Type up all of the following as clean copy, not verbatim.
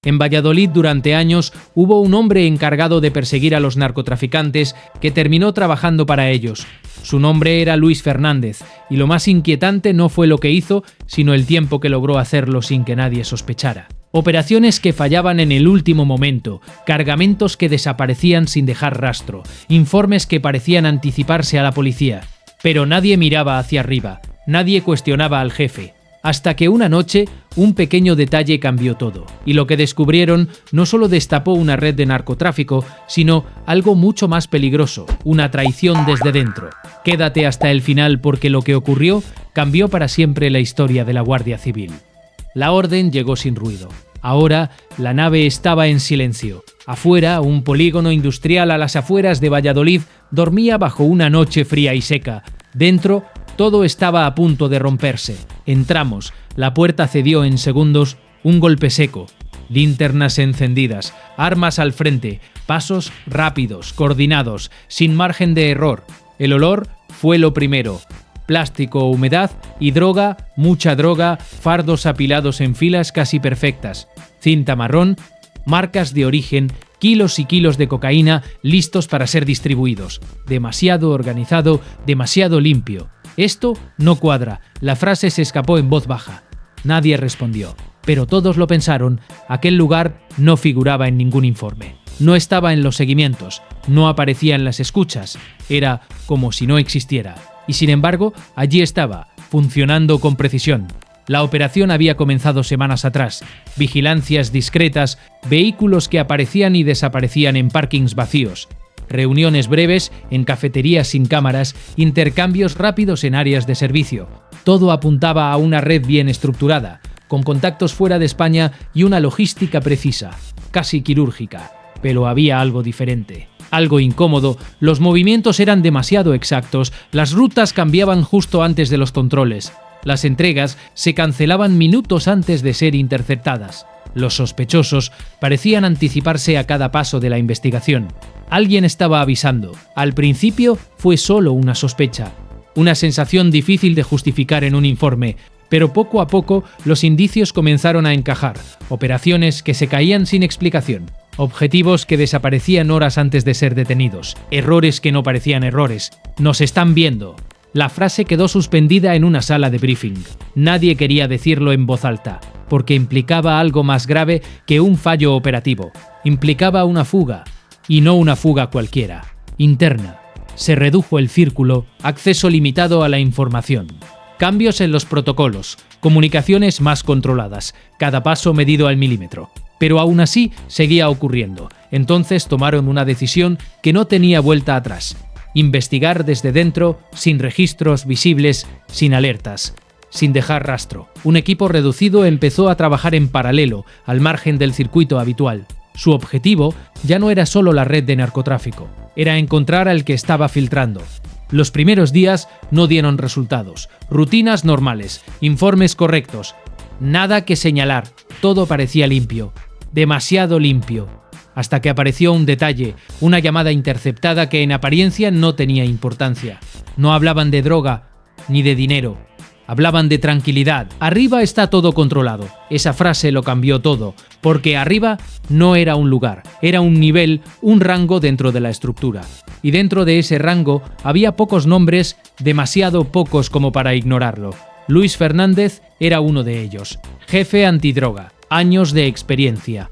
En Valladolid durante años hubo un hombre encargado de perseguir a los narcotraficantes que terminó trabajando para ellos. Su nombre era Luis Fernández, y lo más inquietante no fue lo que hizo, sino el tiempo que logró hacerlo sin que nadie sospechara. Operaciones que fallaban en el último momento, cargamentos que desaparecían sin dejar rastro, informes que parecían anticiparse a la policía. Pero nadie miraba hacia arriba, nadie cuestionaba al jefe. Hasta que una noche, un pequeño detalle cambió todo, y lo que descubrieron no solo destapó una red de narcotráfico, sino algo mucho más peligroso, una traición desde dentro. Quédate hasta el final porque lo que ocurrió cambió para siempre la historia de la Guardia Civil. La orden llegó sin ruido. Ahora, la nave estaba en silencio. Afuera, un polígono industrial a las afueras de Valladolid dormía bajo una noche fría y seca. Dentro, todo estaba a punto de romperse. Entramos, la puerta cedió en segundos, un golpe seco. Linternas encendidas, armas al frente, pasos rápidos, coordinados, sin margen de error. El olor fue lo primero. Plástico, humedad y droga, mucha droga, fardos apilados en filas casi perfectas, cinta marrón, marcas de origen, kilos y kilos de cocaína listos para ser distribuidos. Demasiado organizado, demasiado limpio. Esto no cuadra. La frase se escapó en voz baja. Nadie respondió, pero todos lo pensaron. Aquel lugar no figuraba en ningún informe. No estaba en los seguimientos, no aparecía en las escuchas. Era como si no existiera. Y sin embargo, allí estaba, funcionando con precisión. La operación había comenzado semanas atrás. Vigilancias discretas, vehículos que aparecían y desaparecían en parkings vacíos. Reuniones breves en cafeterías sin cámaras, intercambios rápidos en áreas de servicio. Todo apuntaba a una red bien estructurada, con contactos fuera de España y una logística precisa, casi quirúrgica. Pero había algo diferente. Algo incómodo, los movimientos eran demasiado exactos, las rutas cambiaban justo antes de los controles. Las entregas se cancelaban minutos antes de ser interceptadas. Los sospechosos parecían anticiparse a cada paso de la investigación. Alguien estaba avisando. Al principio fue solo una sospecha, una sensación difícil de justificar en un informe, pero poco a poco los indicios comenzaron a encajar, operaciones que se caían sin explicación. Objetivos que desaparecían horas antes de ser detenidos, errores que no parecían errores. Nos están viendo. La frase quedó suspendida en una sala de briefing. Nadie quería decirlo en voz alta, porque implicaba algo más grave que un fallo operativo. Implicaba una fuga, y no una fuga cualquiera, interna. Se redujo el círculo, acceso limitado a la información. Cambios en los protocolos, comunicaciones más controladas, cada paso medido al milímetro. Pero aún así seguía ocurriendo. Entonces tomaron una decisión que no tenía vuelta atrás. Investigar desde dentro, sin registros visibles, sin alertas, sin dejar rastro. Un equipo reducido empezó a trabajar en paralelo, al margen del circuito habitual. Su objetivo ya no era solo la red de narcotráfico, era encontrar al que estaba filtrando. Los primeros días no dieron resultados. Rutinas normales, informes correctos. Nada que señalar, todo parecía limpio. Demasiado limpio, hasta que apareció un detalle, una llamada interceptada que en apariencia no tenía importancia. No hablaban de droga ni de dinero, hablaban de tranquilidad. Arriba está todo controlado. Esa frase lo cambió todo, porque arriba no era un lugar, era un nivel, un rango dentro de la estructura. Y dentro de ese rango había pocos nombres, demasiado pocos como para ignorarlo. Luis Fernández era uno de ellos, jefe antidroga. Años de experiencia,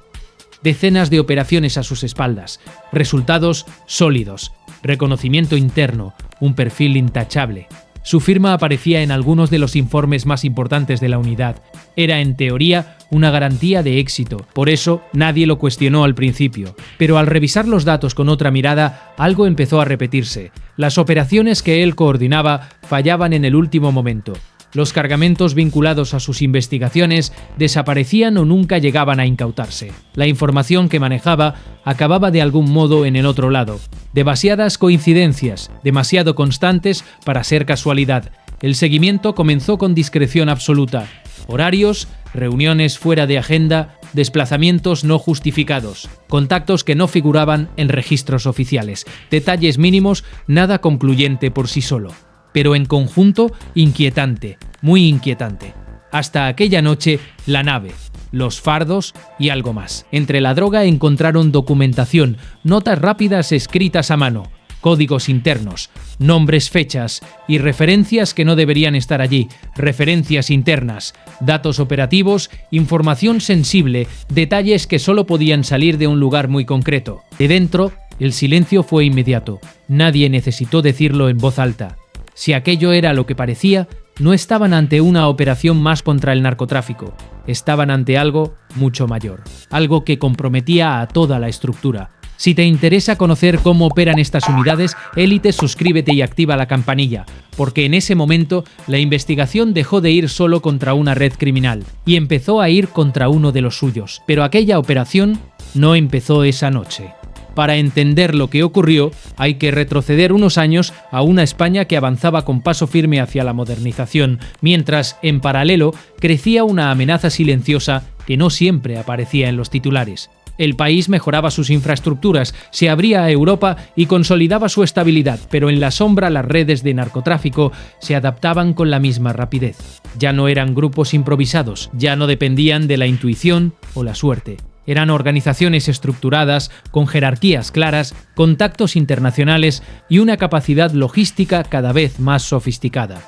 decenas de operaciones a sus espaldas, resultados sólidos, reconocimiento interno, un perfil intachable. Su firma aparecía en algunos de los informes más importantes de la unidad. Era, en teoría, una garantía de éxito, por eso nadie lo cuestionó al principio. Pero al revisar los datos con otra mirada, algo empezó a repetirse. Las operaciones que él coordinaba fallaban en el último momento. Los cargamentos vinculados a sus investigaciones desaparecían o nunca llegaban a incautarse. La información que manejaba acababa de algún modo en el otro lado. Demasiadas coincidencias, demasiado constantes para ser casualidad. El seguimiento comenzó con discreción absoluta. Horarios, reuniones fuera de agenda, desplazamientos no justificados, contactos que no figuraban en registros oficiales, detalles mínimos, nada concluyente por sí solo. Pero en conjunto, inquietante, muy inquietante. Hasta aquella noche, la nave, los fardos y algo más. Entre la droga encontraron documentación, notas rápidas escritas a mano, códigos internos, nombres, fechas y referencias que no deberían estar allí, referencias internas, datos operativos, información sensible, detalles que solo podían salir de un lugar muy concreto. De dentro, el silencio fue inmediato. Nadie necesitó decirlo en voz alta. Si aquello era lo que parecía, no estaban ante una operación más contra el narcotráfico. Estaban ante algo mucho mayor, algo que comprometía a toda la estructura. Si te interesa conocer cómo operan estas unidades, Élite, suscríbete y activa la campanilla, porque en ese momento la investigación dejó de ir solo contra una red criminal y empezó a ir contra uno de los suyos. Pero aquella operación no empezó esa noche. Para entender lo que ocurrió, hay que retroceder unos años a una España que avanzaba con paso firme hacia la modernización, mientras, en paralelo, crecía una amenaza silenciosa que no siempre aparecía en los titulares. El país mejoraba sus infraestructuras, se abría a Europa y consolidaba su estabilidad, pero en la sombra las redes de narcotráfico se adaptaban con la misma rapidez. Ya no eran grupos improvisados, ya no dependían de la intuición o la suerte. Eran organizaciones estructuradas, con jerarquías claras, contactos internacionales y una capacidad logística cada vez más sofisticada.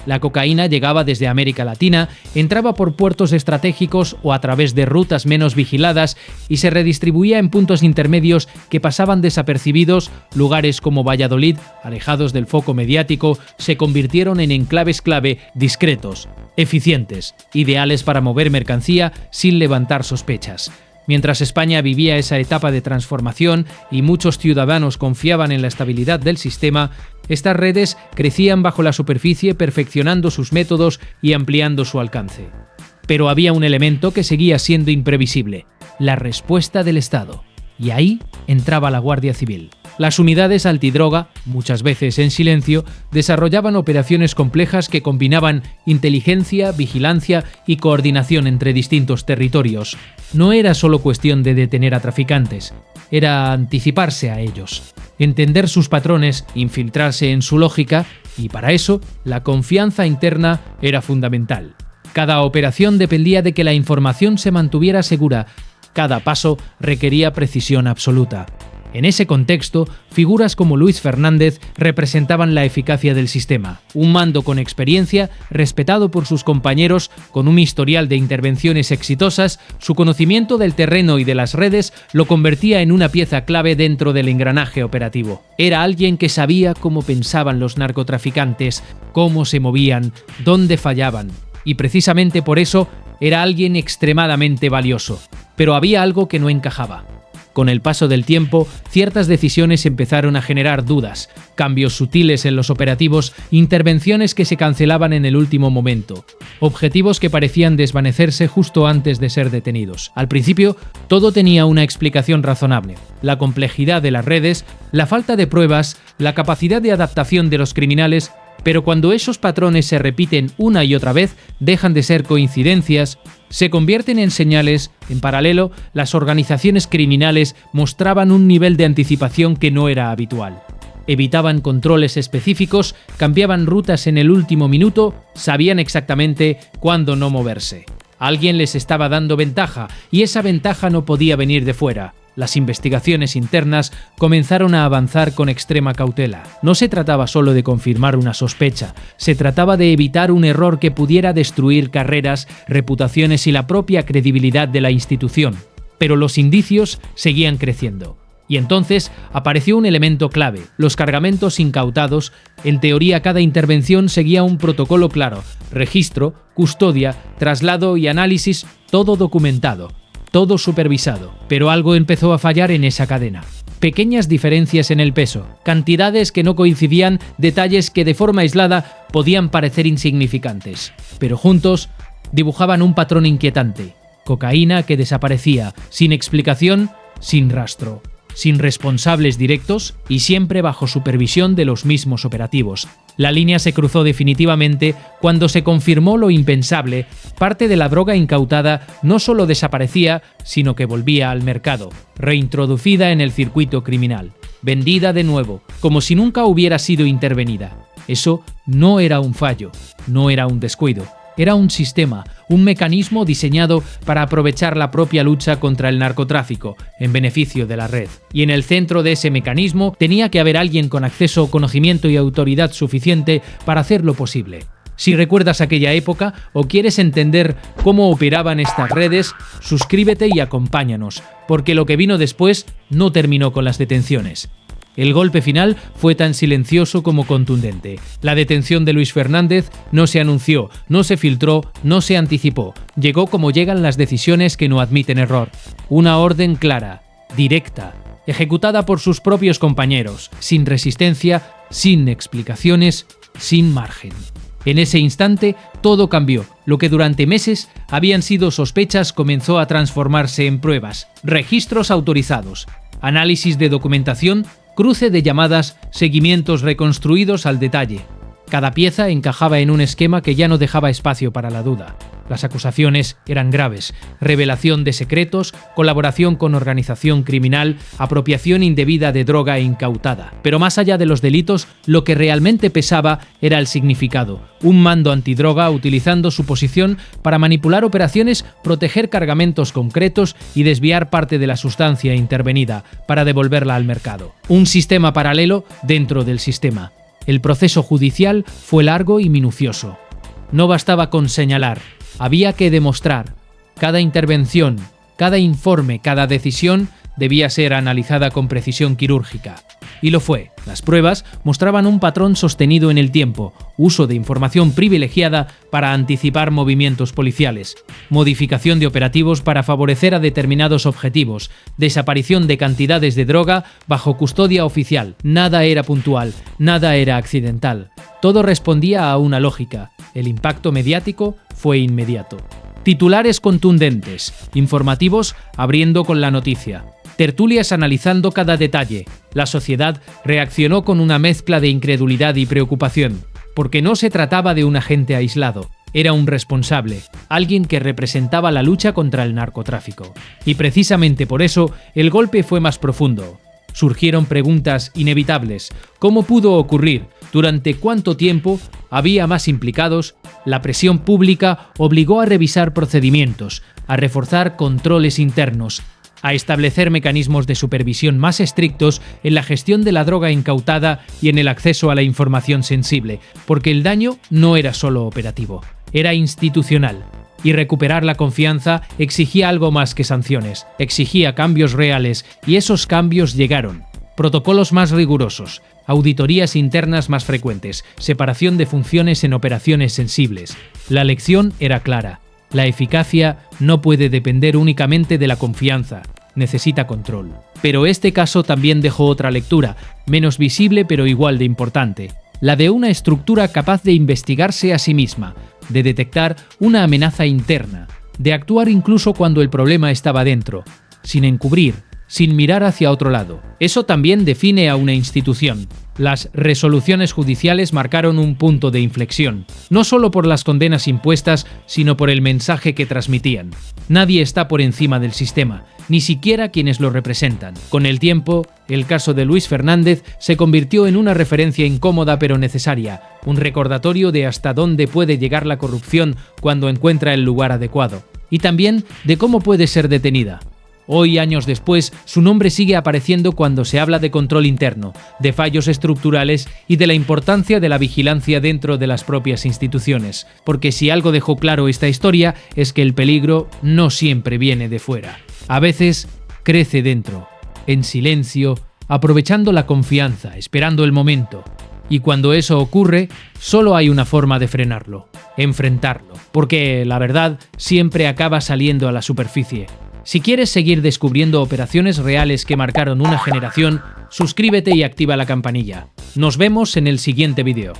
La cocaína llegaba desde América Latina, entraba por puertos estratégicos o a través de rutas menos vigiladas y se redistribuía en puntos intermedios que pasaban desapercibidos. Lugares como Valladolid, alejados del foco mediático, se convirtieron en enclaves clave discretos, eficientes, ideales para mover mercancía sin levantar sospechas. Mientras España vivía esa etapa de transformación y muchos ciudadanos confiaban en la estabilidad del sistema, estas redes crecían bajo la superficie, perfeccionando sus métodos y ampliando su alcance. Pero había un elemento que seguía siendo imprevisible: la respuesta del Estado. Y ahí entraba la Guardia Civil. Las unidades antidroga, muchas veces en silencio, desarrollaban operaciones complejas que combinaban inteligencia, vigilancia y coordinación entre distintos territorios. No era solo cuestión de detener a traficantes, era anticiparse a ellos, entender sus patrones, infiltrarse en su lógica, y para eso la confianza interna era fundamental. Cada operación dependía de que la información se mantuviera segura. Cada paso requería precisión absoluta. En ese contexto, figuras como Luis Fernández representaban la eficacia del sistema. Un mando con experiencia, respetado por sus compañeros, con un historial de intervenciones exitosas, su conocimiento del terreno y de las redes lo convertía en una pieza clave dentro del engranaje operativo. Era alguien que sabía cómo pensaban los narcotraficantes, cómo se movían, dónde fallaban. Y precisamente por eso era alguien extremadamente valioso. Pero había algo que no encajaba. Con el paso del tiempo, ciertas decisiones empezaron a generar dudas, cambios sutiles en los operativos, intervenciones que se cancelaban en el último momento, objetivos que parecían desvanecerse justo antes de ser detenidos. Al principio, todo tenía una explicación razonable: la complejidad de las redes, la falta de pruebas, la capacidad de adaptación de los criminales. Pero cuando esos patrones se repiten una y otra vez, dejan de ser coincidencias, se convierten en señales. En paralelo, las organizaciones criminales mostraban un nivel de anticipación que no era habitual. Evitaban controles específicos, cambiaban rutas en el último minuto, sabían exactamente cuándo no moverse. Alguien les estaba dando ventaja, y esa ventaja no podía venir de fuera. Las investigaciones internas comenzaron a avanzar con extrema cautela. No se trataba solo de confirmar una sospecha, se trataba de evitar un error que pudiera destruir carreras, reputaciones y la propia credibilidad de la institución. Pero los indicios seguían creciendo. Y entonces apareció un elemento clave: los cargamentos incautados. En teoría, cada intervención seguía un protocolo claro: registro, custodia, traslado y análisis, todo documentado. Todo supervisado, pero algo empezó a fallar en esa cadena. Pequeñas diferencias en el peso, cantidades que no coincidían, detalles que de forma aislada podían parecer insignificantes, pero juntos dibujaban un patrón inquietante: cocaína que desaparecía, sin explicación, sin rastro, sin responsables directos y siempre bajo supervisión de los mismos operativos. La línea se cruzó definitivamente cuando se confirmó lo impensable: parte de la droga incautada no solo desaparecía, sino que volvía al mercado, reintroducida en el circuito criminal, vendida de nuevo, como si nunca hubiera sido intervenida. Eso no era un fallo, no era un descuido, Era un sistema, un mecanismo diseñado para aprovechar la propia lucha contra el narcotráfico, en beneficio de la red. Y en el centro de ese mecanismo tenía que haber alguien con acceso, conocimiento y autoridad suficiente para hacerlo posible. Si recuerdas aquella época o quieres entender cómo operaban estas redes, suscríbete y acompáñanos, porque lo que vino después no terminó con las detenciones. El golpe final fue tan silencioso como contundente. La detención de Luis Fernández no se anunció, no se filtró, no se anticipó. Llegó como llegan las decisiones que no admiten error. Una orden clara, directa, ejecutada por sus propios compañeros, sin resistencia, sin explicaciones, sin margen. En ese instante, todo cambió. Lo que durante meses habían sido sospechas comenzó a transformarse en pruebas, registros autorizados, análisis de documentación, cruce de llamadas, seguimientos reconstruidos al detalle. Cada pieza encajaba en un esquema que ya no dejaba espacio para la duda. Las acusaciones eran graves: revelación de secretos, colaboración con organización criminal, apropiación indebida de droga incautada. Pero más allá de los delitos, lo que realmente pesaba era el significado. Un mando antidroga utilizando su posición para manipular operaciones, proteger cargamentos concretos y desviar parte de la sustancia intervenida para devolverla al mercado. Un sistema paralelo dentro del sistema. El proceso judicial fue largo y minucioso. No bastaba con señalar, había que demostrar. Cada intervención, cada informe, cada decisión debía ser analizada con precisión quirúrgica. Y lo fue. Las pruebas mostraban un patrón sostenido en el tiempo, uso de información privilegiada para anticipar movimientos policiales, modificación de operativos para favorecer a determinados objetivos, desaparición de cantidades de droga bajo custodia oficial. Nada era puntual, nada era accidental. Todo respondía a una lógica. El impacto mediático fue inmediato. Titulares contundentes, informativos abriendo con la noticia. Tertulias analizando cada detalle. La sociedad reaccionó con una mezcla de incredulidad y preocupación, porque no se trataba de un agente aislado, era un responsable, alguien que representaba la lucha contra el narcotráfico. Y precisamente por eso el golpe fue más profundo. Surgieron preguntas inevitables. ¿Cómo pudo ocurrir? ¿Durante cuánto tiempo? ¿Había más implicados? La presión pública obligó a revisar procedimientos, a reforzar controles internos, a establecer mecanismos de supervisión más estrictos en la gestión de la droga incautada y en el acceso a la información sensible, porque el daño no era solo operativo, era institucional. Y recuperar la confianza exigía algo más que sanciones, exigía cambios reales, y esos cambios llegaron. Protocolos más rigurosos, auditorías internas más frecuentes, separación de funciones en operaciones sensibles. La lección era clara. La eficacia no puede depender únicamente de la confianza, necesita control. Pero este caso también dejó otra lectura, menos visible pero igual de importante, la de una estructura capaz de investigarse a sí misma, de detectar una amenaza interna, de actuar incluso cuando el problema estaba dentro, sin encubrir, sin mirar hacia otro lado. Eso también define a una institución. Las resoluciones judiciales marcaron un punto de inflexión, no solo por las condenas impuestas, sino por el mensaje que transmitían. Nadie está por encima del sistema, ni siquiera quienes lo representan. Con el tiempo, el caso de Luis Fernández se convirtió en una referencia incómoda pero necesaria, un recordatorio de hasta dónde puede llegar la corrupción cuando encuentra el lugar adecuado, y también de cómo puede ser detenida. Hoy, años después, su nombre sigue apareciendo cuando se habla de control interno, de fallos estructurales y de la importancia de la vigilancia dentro de las propias instituciones. Porque si algo dejó claro esta historia es que el peligro no siempre viene de fuera. A veces crece dentro, en silencio, aprovechando la confianza, esperando el momento. Y cuando eso ocurre, solo hay una forma de frenarlo, enfrentarlo. Porque la verdad siempre acaba saliendo a la superficie. Si quieres seguir descubriendo operaciones reales que marcaron una generación, suscríbete y activa la campanilla. Nos vemos en el siguiente vídeo.